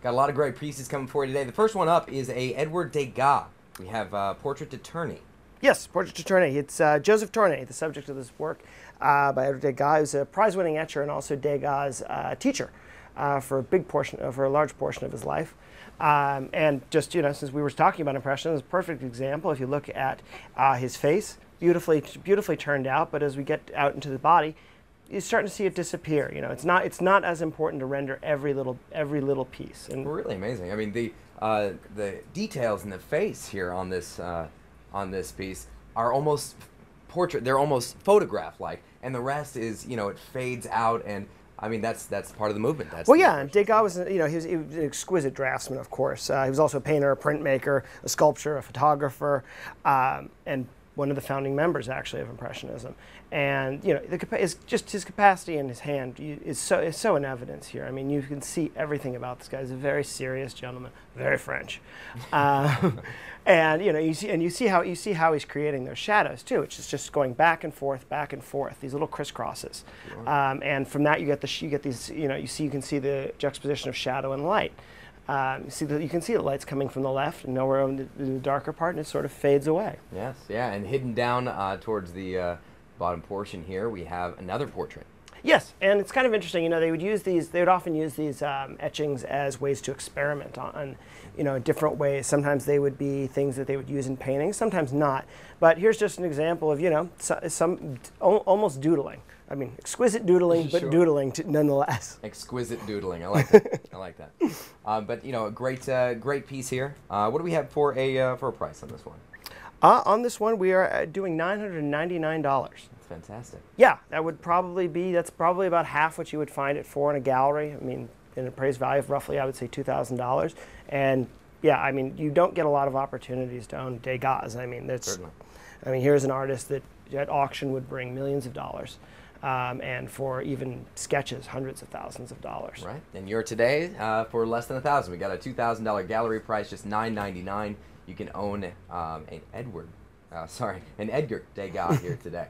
Got a lot of great pieces coming for you today. The first one up is a Edward Degas. We have Portrait de Tourny. Yes, Portrait de Tourny. It's Joseph Tourny, the subject of this work by Edward Degas, who's a prize-winning etcher and also Degas' teacher for a large portion of his life. And just, since we were talking about Impressionism, it's a perfect example. If you look at his face, beautifully turned out, but as we get out into the body, you're starting to see it disappear. It's not as important to render every little piece. And really amazing. I mean, the details in the face here on this piece are almost portrait. They're almost photograph-like, and the rest is, it fades out. And I mean, that's part of the movement. Well, yeah, Degas was, he was an exquisite draftsman, of course. He was also a painter, a printmaker, a sculptor, a photographer, and one of the founding members, actually, of Impressionism. And it's just his capacity in his hand is so in evidence here. I mean, you can see everything about this guy. He's a very serious gentleman, very French, and you see how he's creating those shadows too. It's just going back and forth, these little crisscrosses, and from that you get these. You can see the juxtaposition of shadow and light. You can see the light's coming from the left and nowhere in the darker part, and it sort of fades away. Yes, yeah, and hidden down towards the bottom portion here, we have another portrait. Yes, and it's kind of interesting. They would often use these etchings as ways to experiment on different ways. Sometimes they would be things that they would use in paintings, sometimes not. But here's just an example of some almost doodling. I mean, exquisite doodling, but doodling nonetheless. Exquisite doodling. I like that. I like that. But a great piece here. What do we have for a price on this one? On this one, we are doing $999. That's fantastic. Yeah, that's probably about half what you would find it for in a gallery. I mean, in appraised value of roughly, I would say $2,000. And yeah, I mean, you don't get a lot of opportunities to own Degas. I mean, here's an artist that at auction would bring millions of dollars. And for even sketches, hundreds of thousands of dollars. Right, and you're today for less than $1,000. We got a $2,000 gallery price, just $999. You can own an Edgar Degas here today.